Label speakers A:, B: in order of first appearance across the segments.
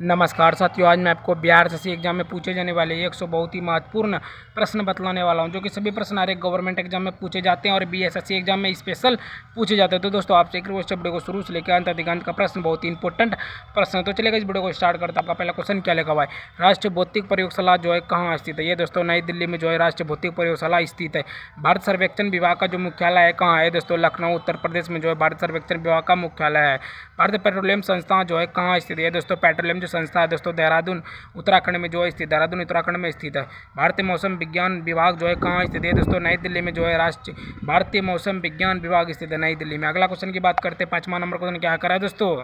A: नमस्कार साथियों, आज मैं आपको बिहार एसएससी एग्जाम में पूछे जाने वाले 100 बहुत ही महत्वपूर्ण प्रश्न बतलाने वाला हूं, जो कि सभी प्रश्न हर एक गवर्नमेंट एग्जाम में पूछे जाते हैं और बीएसएससी एग्जाम में स्पेशल पूछे जाते हैं। तो दोस्तों आपसे एक रिक्वेस्ट, वीडियो को शुरू से लेकर अंत तक का प्रश्न बहुत ही इंपॉर्टेंट प्रश्न है। तो चलेगा इस वीडियो को स्टार्ट करता। आपका पहला क्वेश्चन क्या लिखा हुआ है, राष्ट्रीय भौतिक प्रयोगशाला जो है कहाँ स्थित है? ये दोस्तों नई दिल्ली में जो है राष्ट्रीय भौतिक प्रयोगशाला स्थित है। भारत सर्वेक्षण विभाग का जो मुख्यालय है कहाँ है? दोस्तों लखनऊ उत्तर प्रदेश में जो है भारत सर्वेक्षण विभाग का मुख्यालय है। भारतीय पेट्रोलियम संस्थान जो है कहाँ स्थित है? दोस्तों पेट्रोलियम जो संस्था है दोस्तों देहरादून उत्तराखंड में जो है स्थित, देहरादून उत्तराखंड में स्थित है। भारतीय मौसम विज्ञान विभाग जो है कहाँ स्थित है? दोस्तों नई दिल्ली में जो है राष्ट्रीय भारतीय मौसम विज्ञान विभाग स्थित है नई दिल्ली में। अगला क्वेश्चन की बात करते हैं, 5वां नंबर क्वेश्चन क्या करा है दोस्तों,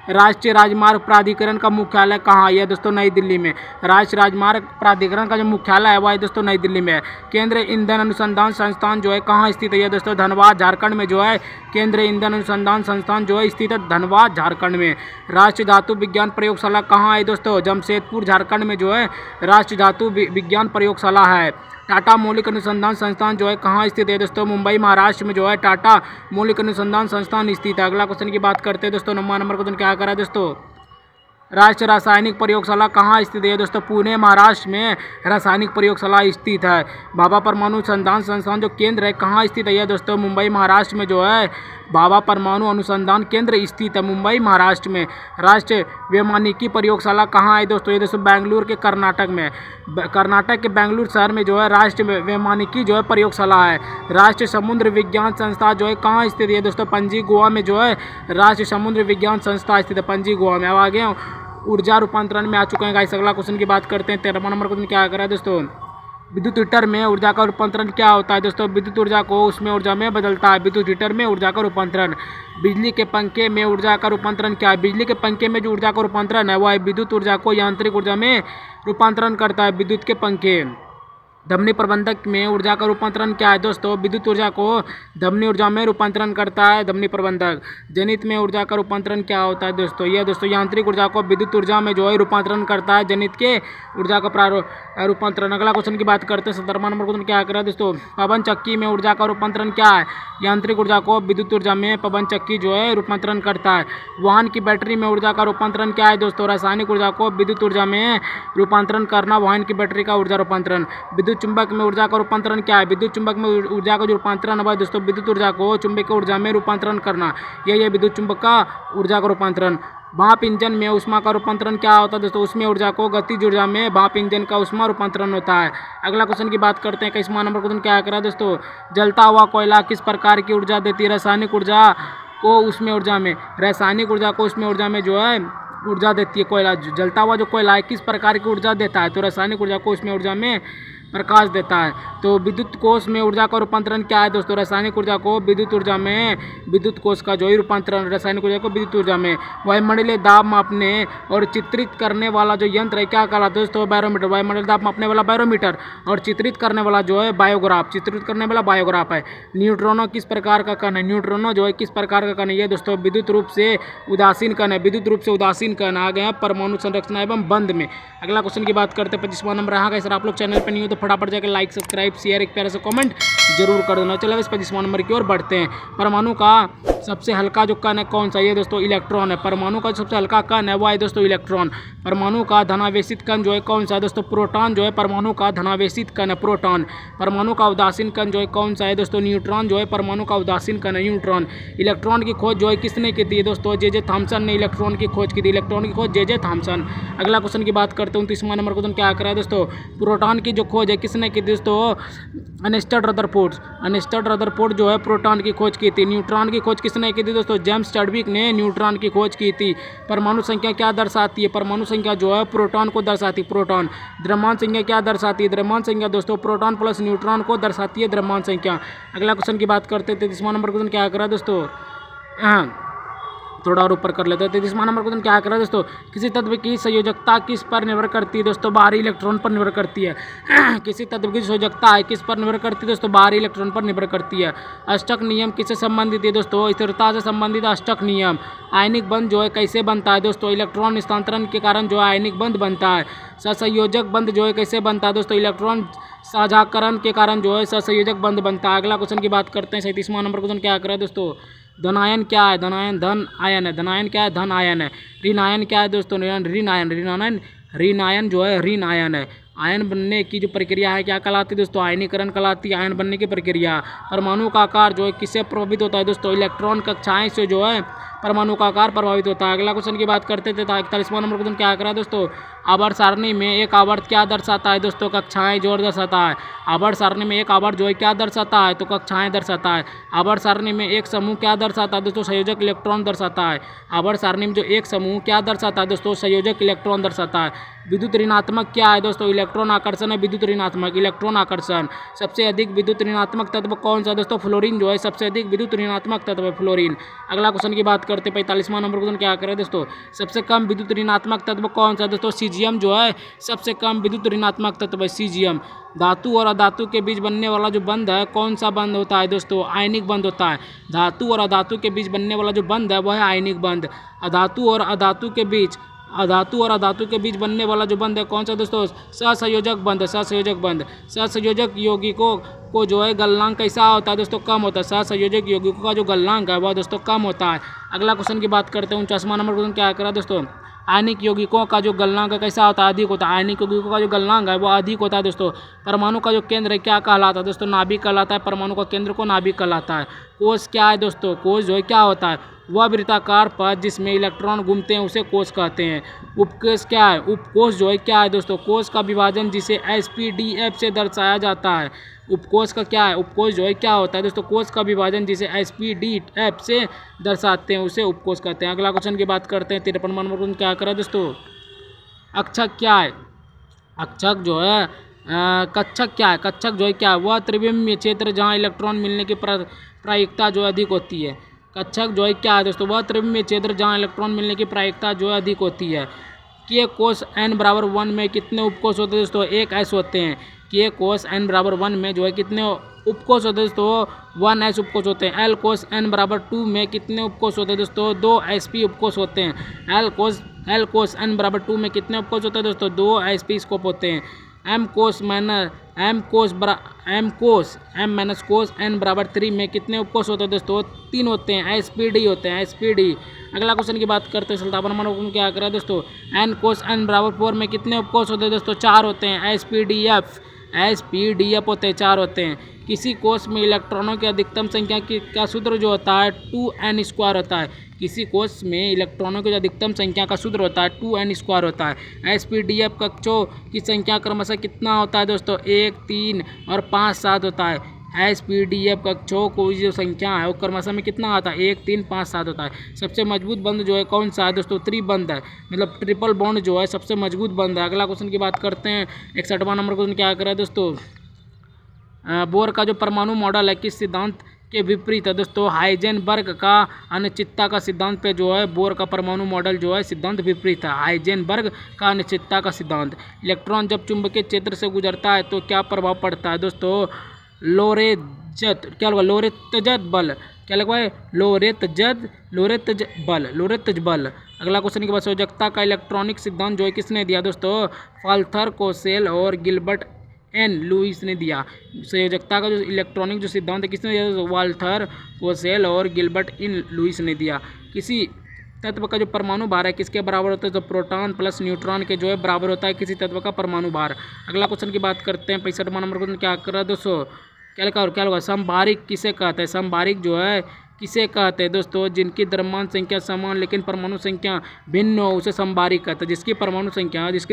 A: राष्ट्रीय राजमार्ग प्राधिकरण का मुख्यालय कहाँ है? दोस्तों नई दिल्ली में। राष्ट्रीय राजमार्ग प्राधिकरण का जो मुख्यालय है वह दोस्तों नई दिल्ली में है। केंद्रीय ईंधन अनुसंधान संस्थान जो है कहाँ स्थित है? दोस्तों धनबाद झारखंड में जो है केंद्रीय ईंधन अनुसंधान संस्थान जो है स्थित है धनबाद झारखंड में। राष्ट्रीय धातु विज्ञान प्रयोगशाला कहाँ है? दोस्तों जमशेदपुर झारखंड में जो है राष्ट्रीय धातु विज्ञान प्रयोगशाला है। टाटा मौलिक अनुसंधान संस्थान जो है कहाँ स्थित है? दोस्तों मुंबई महाराष्ट्र में जो है टाटा मौलिक अनुसंधान संस्थान स्थित है। अगला क्वेश्चन की बात करते हैं दोस्तों, 9वां नंबर क्वेश्चन क्या करा है दोस्तों, राष्ट्रीय रासायनिक प्रयोगशाला कहाँ स्थित है? दोस्तों पुणे महाराष्ट्र में रासायनिक प्रयोगशाला स्थित है। भाभा परमाणु अनुसंधान संस्थान जो केंद्र है कहाँ स्थित है? दोस्तों मुंबई महाराष्ट्र में जो है भाभा परमाणु अनुसंधान केंद्र स्थित है मुंबई महाराष्ट्र में। राष्ट्रीय वैमानिकी प्रयोगशाला कहाँ है? दोस्तों ये दोस्तों बेंगलुरु के कर्नाटक में, कर्नाटक के बेंगलुरु शहर में जो है राष्ट्रीय वैमानिकी जो है प्रयोगशाला है। राष्ट्रीय समुद्र विज्ञान संस्था जो है कहाँ स्थित है? दोस्तों पणजी गोवा में जो है राष्ट्रीय समुद्र विज्ञान संस्था स्थित है पणजी गोवा में। अब आगे ऊर्जा रूपांतरण में आ चुके हैं गाइस। अगला क्वेश्चन की बात करते हैं, 13वां नंबर क्वेश्चन क्या करा है दोस्तों, विद्युत हीटर में ऊर्जा का रूपांतरण क्या होता है? दोस्तों विद्युत ऊर्जा को उसमें ऊर्जा में बदलता है। विद्युत हीटर में ऊर्जा का रूपांतरण। बिजली के पंखे में ऊर्जा का रूपांतरण क्या है? बिजली के पंखे में जो ऊर्जा का रूपांतरण है वह है विद्युत ऊर्जा को यांत्रिक ऊर्जा में रूपांतरण करता है विद्युत के पंखे। धमनी प्रबंधक में ऊर्जा का रूपांतरण क्या है? दोस्तों विद्युत ऊर्जा को धमनी ऊर्जा में रूपांतरण करता है धमनी प्रबंधक। जनित में ऊर्जा का रूपांतरण क्या होता है? दोस्तों यह दोस्तों यांत्रिक ऊर्जा को विद्युत ऊर्जा में जो है रूपांतरण करता है जनित के ऊर्जा का रूपांतरण। अगला क्वेश्चन की बात करते हैं, 17वां नंबर क्वेश्चन क्या करा दोस्तों, पवन चक्की में ऊर्जा का रूपांतरण क्या है? यांत्रिक ऊर्जा को विद्युत ऊर्जा में पवन चक्की जो है रूपांतरण करता है। वाहन की बैटरी में ऊर्जा का रूपांतरण क्या है? दोस्तों रासायनिक ऊर्जा को विद्युत ऊर्जा में रूपांतरण करना वाहन की बैटरी का ऊर्जा रूपांतरण। विद्युत चुंबक में ऊर्जा का रूपांतरण क्या है? विद्युत चुंबक में ऊर्जा का जो रूपांतरण है दोस्तों विद्युत ऊर्जा को चुंबकीय ऊर्जा में रूपांतरण करना, यही है विद्युत चुंबक का ऊर्जा का रूपांतरण। भाप इंजन में ऊष्मा का रूपांतरण क्या होता है? दोस्तों उसमें ऊर्जा को गतिज ऊर्जा में भाप इंजन का ऊष्मा रूपांतरण होता है। अगला क्वेश्चन की बात करते हैं, 21वां नंबर क्वेश्चन क्या करा दोस्तों, जलता हुआ कोयला किस प्रकार की ऊर्जा देती है? रासायनिक ऊर्जा को उसमें ऊर्जा में, रासायनिक ऊर्जा को उसमें ऊर्जा में जो है ऊर्जा देती है। कोयला जलता हुआ जो कोयला है किस प्रकार की ऊर्जा देता है? तो रासायनिक ऊर्जा को उसमें ऊर्जा में प्रकाश देता है। तो विद्युत कोष में ऊर्जा का रूपांतरण क्या है? दोस्तों रासायनिक ऊर्जा को विद्युत ऊर्जा में, विद्युत कोष का जो ही रूपांतरण रासायनिक ऊर्जा को विद्युत ऊर्जा में। वायुमंडलीय दाब मापने और चित्रित करने वाला जो यंत्र है क्या कहलाता है? दोस्तों बैरोमीटर। वायुमंडलीय दाब मापने वाला बैरोमीटर और चित्रित करने वाला जो है बायोग्राफ, चित्रित करने वाला बायोग्राफ है। न्यूट्रॉनो किस प्रकार का कण है? न्यूट्रॉनो जो है किस प्रकार का कण है? ये दोस्तों विद्युत रूप से उदासीन कण है, विद्युत रूप से उदासीन कण आ गए हैं परमाणु संरचना एवं बंध में। अगला क्वेश्चन की बात करते हैं, 25वां नंबर रहा। सर आप लोग चैनल पर नहीं हो तो फटाफट जाकर लाइक सब्सक्राइब शेयर एक प्यारा सा कमेंट जरूर कर देना। चलो इस 25वां नंबर की ओर बढ़ते हैं। परमाणु का सबसे हल्का जो कण है कौन सा? ये दोस्तों इलेक्ट्रॉन है। परमाणु का सबसे हल्का कण है वो है दोस्तों इलेक्ट्रॉन। परमाणु का धनावेशित कण जो है कौन सा? दोस्तों प्रोटॉन जो है परमाणु का धनावेशित कण है प्रोटॉन। परमाणु का उदासीन कण जो है कौन सा है? दोस्तों न्यूट्रॉन जो है परमाणु का उदासीन कण है न्यूट्रॉन। इलेक्ट्रॉन की खोज जो है किसने की थी? दोस्तों जे थॉमसन ने इलेक्ट्रॉन की खोज की थी। इलेक्ट्रॉन की खोज जे थॉमसन। अगला क्वेश्चन की बात करते हैं, 29वां नंबर क्वेश्चन क्या करा है दोस्तों, प्रोटॉन की जो खोज है किसने की थी? दोस्तों अर्नेस्ट रदरफोर्ड। अर्नेस्ट रदरफोर्ड जो है प्रोटॉन की खोज की थी। न्यूट्रॉन की खोज किसने की थी? दोस्तों जेम्स चैडविक ने न्यूट्रॉन की खोज की थी। परमाणु संख्या क्या दर्शाती है? परमाणु संख्या जो है प्रोटॉन को दर्शाती है प्रोटॉन। द्रव्यमान संख्या क्या दर्शाती है? द्रव्यमान संख्या दोस्तों प्रोटॉन प्लस न्यूट्रॉन को दर्शाती है द्रव्यमान संख्या। अगला क्वेश्चन की बात करते हैं, 33वां नंबर क्वेश्चन क्या करा दोस्तों, थोड़ा और ऊपर कर लेते हैं। 33वां नंबर क्वेश्चन क्या कर रहा है दोस्तों, किसी तत्व की संयोजकता किस पर निर्भर करती है? दोस्तों बाहरी इलेक्ट्रॉन पर निर्भर करती है। किसी तत्व की संयोजकता है किस पर निर्भर करती है? दोस्तों बाहरी इलेक्ट्रॉन पर निर्भर करती है। अष्टक नियम किससे संबंधित है? दोस्तों स्थिरता से संबंधित अष्टक नियम। आयनिक बंध जो है कैसे बनता है? दोस्तों इलेक्ट्रॉन स्थानांतरण के कारण जो है आयनिक बंध बनता है। सहसंयोजक बंध जो है कैसे बनता है? दोस्तों इलेक्ट्रॉन साझाकरण के कारण जो है सहसंयोजक बंध बनता है। अगला क्वेश्चन की बात करते हैं, 37वां नंबर क्वेश्चन क्या कर रहा है दोस्तों, धनायन क्या है? धनायन धन आयन है। धनायन क्या है? धन आयन है। ऋण आयन क्या है दोस्तों? ऋण आयन। ऋण आयन जो है ऋण आयन है। आयन बनने की जो प्रक्रिया है क्या कहलाती है दोस्तों? आयनीकरण कहलाती है। आयन बनने की प्रक्रिया। परमाणु का आकार जो है किससे प्रभावित होता है दोस्तों? इलेक्ट्रॉन कक्षाएं से जो है परमाणु का आकार प्रभावित होता है। अगला क्वेश्चन की बात करते थे 41वां नंबर क्वेश्चन क्या करा दोस्तों? आवर्त सारणी में एक आवर्त क्या दर्शाता है दोस्तों? कक्षाएं जोड़ दर्शाता है। आवर्त सारणी में एक आवर्त जो है क्या दर्शाता है? तो कक्षाएं दर्शाता है। आवर्त सारणी में एक समूह क्या दर्शाता है दोस्तों? संयोजक इलेक्ट्रॉन दर्शाता है। आवर्त सारणी में जो एक समूह क्या दर्शाता है दोस्तों? संयोजक इलेक्ट्रॉन दर्शाता है। विद्युत ऋणात्मक क्या है दोस्तों? इलेक्ट्रॉन आकर्षण है विद्युत ऋणात्मक। इलेक्ट्रॉन आकर्षण। सबसे अधिक विद्युत ऋणात्मक तत्व कौन सा दोस्तों? फ्लोरीन जो है सबसे अधिक विद्युत ऋणात्मक तत्व है फ्लोरीन। अगला क्वेश्चन की बात करते हैं 45वां नंबर क्वेश्चन क्या करें दोस्तों? सबसे कम विद्युत ऋणात्मक तत्व कौन सा दोस्तों? सीजियम जो है सबसे कम विद्युत ऋणात्मक तत्व है सीजियम। धातु और अधातु के बीच बनने वाला जो बंध है कौन सा बंध होता है दोस्तों? आयनिक बंध होता है। धातु और अधातु के बीच बनने वाला जो बंध है वह है आयनिक बंध। अधातु और अधातु के बीच बनने वाला जो बंध है कौन सा दोस्तों? सहसंयोजक बंध। सहसंयोजक बंध। सहसंयोजक यौगिकों को जो है गलनांक कैसा होता है दोस्तों? कम होता है। सहसंयोजक यौगिकों का जो गलनांक है वह दोस्तों कम होता है। अगला क्वेश्चन की बात करते हैं 49वां नंबर क्वेश्चन क्या करा दोस्तों? आयनिक यौगिकों का जो गलनांक कैसा होता है? अधिक होता है। आयनिक यौगिकों का जो गलनांक है वो अधिक होता है दोस्तों। परमाणु का जो केंद्र है क्या कहलाता है दोस्तों? नाभिक कहलाता है। परमाणु का केंद्र को नाभिक कहलाता है। कोष क्या है दोस्तों? कोष जो है क्या होता है? वह वृत्ताकार पथ जिसमें इलेक्ट्रॉन घूमते हैं उसे कोष कहते हैं। उपकोष क्या है? उपकोष जो है क्या है दोस्तों? कोष का विभाजन जिसे SPDF से दर्शाया जाता है। उपकोष का क्या है? उपकोष जो है क्या होता है दोस्तों? कोष का विभाजन जिसे SPDF से दर्शाते हैं उसे उपकोष कहते हैं। अगला क्वेश्चन की बात करते हैं 53वां नंबर क्वेश्चन क्या करें दोस्तों? अक्षक क्या है? अक्षक जो है कक्षक क्या है? कक्षक जो है क्या है? वह त्रिविमीय क्षेत्र जहाँ इलेक्ट्रॉन मिलने की प्रायिकता जो अधिक होती है। कक्षक जो है क्या है दोस्तों? वह त्रिविमीय क्षेत्र जहाँ इलेक्ट्रॉन मिलने की प्रायिकता जो है अधिक होती है। के कोष n बराबर 1 में कितने उपकोष होते हैं दोस्तों? एक S होते हैं। के कोष n बराबर 1 में जो है कितने उपकोष होते हैं दोस्तों? 1S उपकोष होते हैं। L कोष n बराबर 2 में कितने उपकोष होते हैं दोस्तों? 2 SP उपकोष होते हैं। L कोष n बराबर 2 में कितने उपकोष होते हैं दोस्तों? 2 SP स्कोप होते हैं। m माइनस कोष n बराबर 3 में कितने उपकोष होते हैं दोस्तों? 3 होते हैं। SPD होते हैं। SPD। अगला क्वेश्चन की बात करते हैं 57वां नंबर क्या करें दोस्तों? n कोष n बराबर 4 में कितने उपकोष होते हैं दोस्तों? 4 होते हैं। SPDF होते हैं 4 होते हैं। किसी कोष में इलेक्ट्रॉनों की अधिकतम संख्या का सूत्र जो होता है 2n² होता है। किसी कोष में इलेक्ट्रॉनों की अधिकतम संख्या का सूत्र होता है 2n² होता है। SPDF कक्षों की संख्या क्रमशः कितना होता है दोस्तों? 1, 3 और 5, 7 होता है। SPDF कक्षों को जो संख्या है वो क्रमशः में कितना आता है? 1, 3, 5, 7 होता है। सबसे मजबूत बंध जो है कौन सा है दोस्तों? त्रिबंध है। मतलब ट्रिपल बॉन्ड जो है सबसे मजबूत बंध है। अगला क्वेश्चन की बात करते हैं 61वां नंबर क्वेश्चन क्या करें दोस्तों? बोर का जो परमाणु मॉडल है किस सिद्धांत के विपरीत है दोस्तों? हाइजेनबर्ग का अनिश्चितता का सिद्धांत पे जो है बोर का परमाणु मॉडल जो है सिद्धांत विपरीत है। हाइजेनबर्ग का अनिश्चितता का सिद्धांत। इलेक्ट्रॉन जब चुंबकीय क्षेत्र से गुजरता है तो क्या प्रभाव पड़ता है दोस्तों? लोरेत्तज बल। क्या लगा है? लोरेत्तज बल। अगला क्वेश्चन के बाद संयोजकता का इलेक्ट्रॉनिक सिद्धांत जो है किसने दिया दोस्तों? फाल्थर, कोसेल और गिलबर्ट एन लुईस ने दिया। संयोजकता का जो इलेक्ट्रॉनिक जो सिद्धांत है किसने दिया? वाल्थर, कोसेल और गिलबर्ट एन लुईस ने दिया। किसी तत्व का जो परमाणु भार है किसके बराबर होता है? तो प्रोटॉन प्लस न्यूट्रॉन के जो है बराबर होता है किसी तत्व का परमाणु भार। अगला क्वेश्चन की बात करते हैं 65वां नंबर क्वेश्चन क्या कर रहा है दोस्तों? क्या होगा? समभारिक किसे कहते हैं? समभारिक जो है किसे कहते हैं दोस्तों? जिनकी द्रव्यमान संख्या समान लेकिन परमाणु संख्या भिन्न हो उसे समभारिक कहते हैं। जिसकी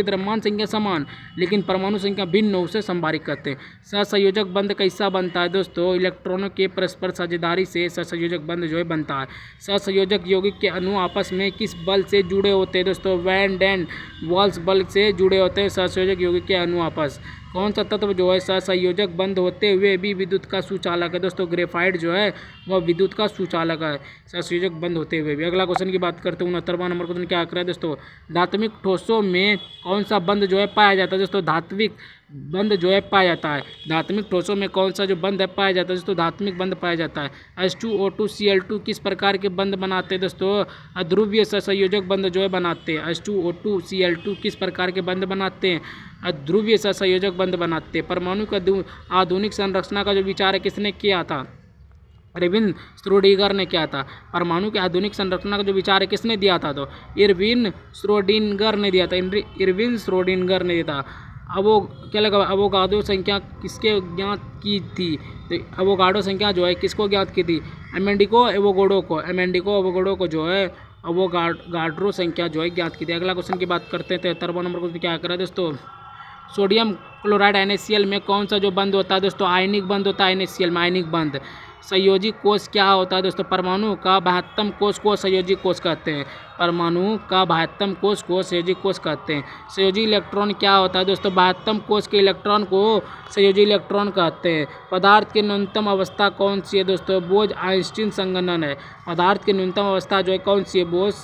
A: द्रव्यमान संख्या समान लेकिन परमाणु संख्या भिन्न हो उसे समभारिक कहते हैं। सहसंयोजक बंध कैसा बनता है दोस्तों? इलेक्ट्रॉनों के परस्पर साझेदारी से सहसंयोजक बंध जो है बनता है। सहसंयोजक यौगिक के अणु आपस में किस बल से जुड़े होते हैं दोस्तों? वैन डेन वाल्स बल से जुड़े होते हैं सहसंयोजक यौगिक के अणु आपस। कौन सा तत्व जो है सहसंयोजक बंद होते हुए भी विद्युत का सुचालक है दोस्तों? ग्रेफाइट जो है वह विद्युत का सुचालक है सहसंयोजक बंद होते हुए भी। अगला क्वेश्चन की बात करते हैं 69वां नंबर क्वेश्चन क्या कर रहा है दोस्तों? धात्विक ठोसों में कौन सा बंध जो है पाया जाता है दोस्तों? धात्विक बंध जो है पाया जाता है। धात्विक ठोसों में कौन सा जो बंध है पाया जाता है दोस्तों? धात्विक बंध पाया जाता है। H2O2 Cl2 किस प्रकार के बंध बनाते हैं दोस्तों? अध्रुवीय सहसंयोजक बंध जो है बनाते हैं। H2O2 Cl2 किस प्रकार के बंध बनाते हैं? अध्रुवीय सहसंयोजक बंध बनाते हैं। परमाणु का आधुनिक संरचना का जो विचार है किसने किया था? इरविन श्रोडिंगर ने किया था। परमाणु की आधुनिक संरचना का जो विचार है किसने दिया था? तो इरविन श्रोडिंगर ने दिया था। इरविन श्रोडिंगर ने दिया था। अब वो क्या लगा, अवोगाड्रो संख्या किसके ज्ञात की थी? तो अवोगाड्रो संख्या जो है किसको ज्ञात की थी? अमेंडिको एवोगाड्रो को जो है अवोगाड्रो संख्या जो है ज्ञात की थी। अगला क्वेश्चन की बात करते हैं। 73वां नंबर क्वेश्चन क्या करा दोस्तों? सोडियम क्लोराइड NaCl में कौन सा जो बंद होता है दोस्तों? आयनिक बंद होता है NaCl में, आयनिक बंद। संयोजी कोष क्या होता है दोस्तों? परमाणु का 72 कोष को संयोजी कोष कहते हैं। परमाणु का 72 कोष को संयोजी कोष कहते हैं। संयोजी इलेक्ट्रॉन क्या होता है दोस्तों? 72 कोष के इलेक्ट्रॉन को संयोजी इलेक्ट्रॉन कहते हैं। पदार्थ की न्यूनतम अवस्था कौन सी है दोस्तों? बोज आइंस्टीन संघनन है। पदार्थ की न्यूनतम अवस्था जो है कौन सी है? बोज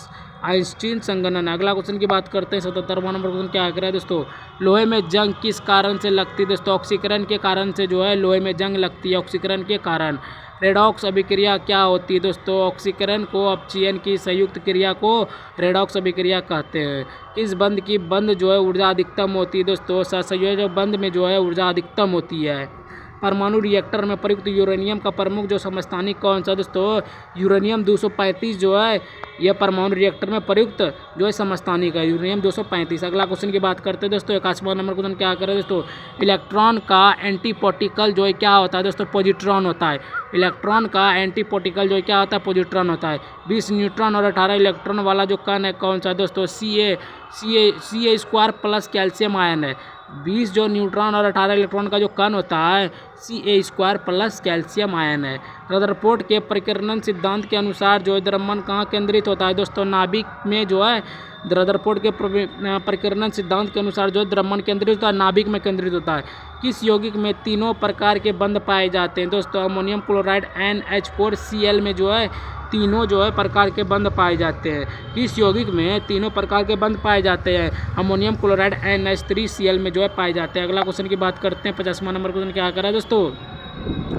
A: आइंस्टीन संघनन। अगला क्वेश्चन की बात करते हैं। 77वां नंबर क्वेश्चन क्या है दोस्तों? लोहे में जंग किस कारण से लगती है दोस्तों? ऑक्सीकरण के कारण से जो है लोहे में जंग लगती है, ऑक्सीकरण के कारण। रेडॉक्स अभिक्रिया क्या होती है दोस्तों? ऑक्सीकरण को अपचयन की संयुक्त क्रिया को रेडॉक्स अभिक्रिया कहते हैं। किस बंद जो है ऊर्जा अधिकतम होती है दोस्तों? सहसंयोजक बंद में जो है ऊर्जा अधिकतम होती है। परमाणु रिएक्टर में प्रयुक्त यूरेनियम का प्रमुख जो समस्थानिक कौन सा दोस्तों? यूरेनियम 235 जो है यह परमाणु रिएक्टर में प्रयुक्त जो है समस्थानिक है, यूरेनियम 235। अगला क्वेश्चन की बात करते हैं दोस्तों। 81वां नंबर क्वेश्चन क्या करें दोस्तों? इलेक्ट्रॉन का एंटीपार्टिकल जो है क्या होता है दोस्तों? पॉजिट्रॉन होता है। इलेक्ट्रॉन का एंटीपार्टिकल जो है क्या होता है? पॉजिट्रॉन होता है। 20 न्यूट्रॉन और 18 इलेक्ट्रॉन वाला जो कण है कौन सा दोस्तों? Ca² प्लस कैल्शियम आयन है। 20 जो न्यूट्रॉन और 18 इलेक्ट्रॉन का जो कण होता है Ca² प्लस कैल्शियम आयन है। रदरफोर्ड के परिकर्णन सिद्धांत के अनुसार जो है द्रव्यमान कहाँ केंद्रित होता है दोस्तों? नाभिक में जो है रदरफोर्ड के परिकर्णन सिद्धांत के अनुसार जो है द्रव्यमान केंद्रित होता है, नाभिक में केंद्रित होता है। किस यौगिक में तीनों प्रकार के बंध पाए जाते हैं दोस्तों? अमोनियम क्लोराइड NH4Cl में जो है तीनों जो है प्रकार के बंध पाए जाते हैं। किस यौगिक में तीनों प्रकार के बंध पाए जाते हैं? अमोनियम क्लोराइड NH3Cl में जो है पाए जाते हैं। अगला क्वेश्चन की बात करते हैं। 50वां नंबर क्वेश्चन क्या करा दोस्तों?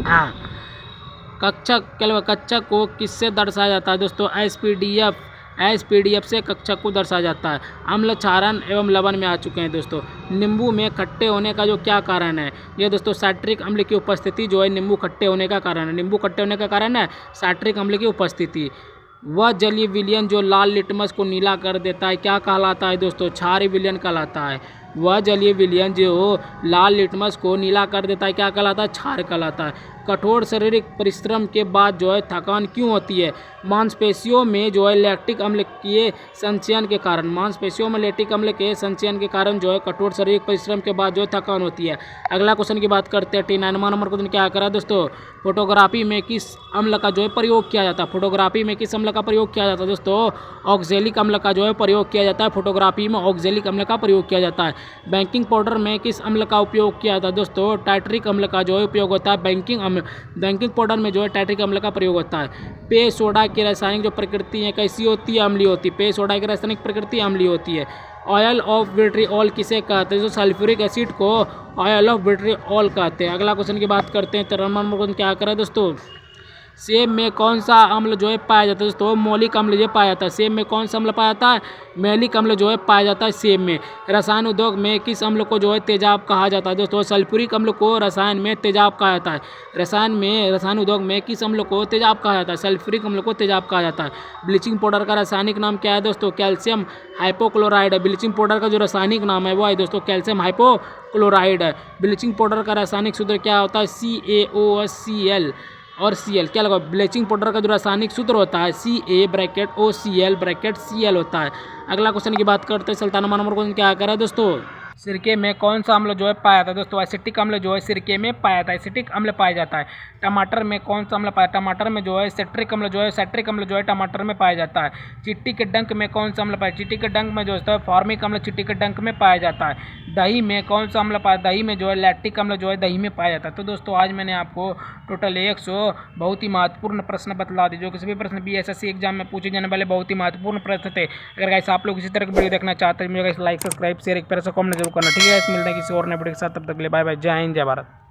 A: हाँ, कक्षक को किससे दर्शाया जाता है दोस्तों? एसपीडीएफ से कक्षक को दर्शाया जाता है। अम्ल क्षारण एवं लवण में आ चुके हैं दोस्तों। नींबू में खट्टे होने का जो क्या कारण है? ये दोस्तों साइट्रिक अम्ल की उपस्थिति जो है नींबू खट्टे होने का कारण है। नींबू खट्टे होने का कारण है साइट्रिक अम्ल की उपस्थिति। वह जलीय विलयन जो लाल लिटमस को नीला कर देता है क्या कहलाता है दोस्तों? क्षारीय विलयन कहलाता है। वह जलीय विलयन जो लाल लिटमस को नीला कर देता है क्या कहलाता है? क्षार कहलाता है। कठोर शारीरिक परिश्रम के बाद जो है थकान क्यों होती है? मांसपेशियों में जो है लैक्टिक अम्ल के संचयन के कारण। मांसपेशियों में लैक्टिक अम्ल के संचयन के कारण जो है कठोर शारीरिक परिश्रम के बाद जो है थकान होती है। अगला क्वेश्चन की बात करते हैं। 89वां नंबर क्वेश्चन क्या करा दोस्तों? फोटोग्राफी में किस अम्ल का जो है प्रयोग किया जाता है? फोटोग्राफी में किस अम्ल का प्रयोग किया जाता है दोस्तों? ऑक्जेलिक अम्ल का जो है प्रयोग किया जाता है। फोटोग्राफी में ऑक्जेलिक अम्ल का प्रयोग किया जाता है। बेकिंग पाउडर में किस अम्ल का उपयोग किया जाता है दोस्तों? टाइट्रिक अम्ल का जो है उपयोग होता है। बेकिंग पाउडर में जो है टाइट्रिक अम्ल का प्रयोग होता है। पेय सोडा की रासायनिक जो प्रकृति है कैसी होती है? अम्लीय होती है। पेय सोडा की रासायनिक प्रकृति अम्लीय होती है। ऑयल ऑफ विट्रियोल किसे कहते हैं? जो सल्फ्यूरिक एसिड को ऑयल ऑफ विट्रियोल कहते हैं। अगला क्वेश्चन की बात करते हैं। 93वां नंबर क्वेश्चन क्या करें दोस्तों? सेब में कौन सा अम्ल जो है पाया जाता है दोस्तों? मौलिक अम्ल जो पाया जाता है। सेब में कौन सा अम्ल पाया जाता है? मौलिक अम्ल जो है पाया जाता है सेब में। रसायन उद्योग में किस अम्ल को जो है तेजाब कहा जाता है दोस्तों? सल्फ्यूरिक अम्ल को रसायन में तेजाब कहा जाता है। रसायन उद्योग में किस अम्ल को तेजाब कहा जाता है? सल्फ्यूरिक अम्ल को तेजाब कहा जाता है। ब्लीचिंग पाउडर का रासायनिक नाम क्या है दोस्तों? कैल्शियम हाइपोक्लोराइड है। ब्लीचिंग पाउडर का जो रासायनिक नाम है वो है दोस्तों कैल्शियम हाइपोक्लोराइड है। ब्लीचिंग पाउडर का रासायनिक सूत्र क्या होता है? CaOCl और Cl। क्या लगा? ब्लीचिंग पाउडर का जो रासायनिक सूत्र होता है CaOCl होता है। अगला क्वेश्चन की बात करते हैं। 97वां नंबर क्वेश्चन क्या करा दोस्तों? सिरके में कौन सा अम्ल जो है पाया जाता है दोस्तों? एसिटिक अम्ल जो है सिरके में पाया जाता है। एसिटिक अम्ल पाया जाता है। टमाटर में कौन सा अम्ल पाया? टमाटर में जो है सेट्रिक अम्ल जो है टमाटर में पाया जाता है। चिट्टी के डंक में कौन सा अम्ल पाया? चिट्टी के डंक में जो है फॉर्मिक अम्ल चिट्टी के डंक में पाया जाता है। दही में कौन सा अम्ल पाया? दही में जो है लैक्टिक अम्ल जो है दही में पाया जाता है। तो दोस्तों आज मैंने आपको टोटल 100 बहुत ही महत्वपूर्ण प्रश्न बतला दिए जो कि सभी प्रश्न BSSC एग्जाम में पूछे जाने वाले बहुत ही महत्वपूर्ण प्रश्न थे। अगर गाइस आप लोग इसी तरह की वीडियो देखना चाहते हैं मुझे लाइक सब्सक्राइब शेयर एक तरह से कमेंट जरूर करना। ठीक है, मिलते हैं किसी और नए वीडियो के साथ। तब तक के लिए बाय बाय। जय हिंद, जय भारत।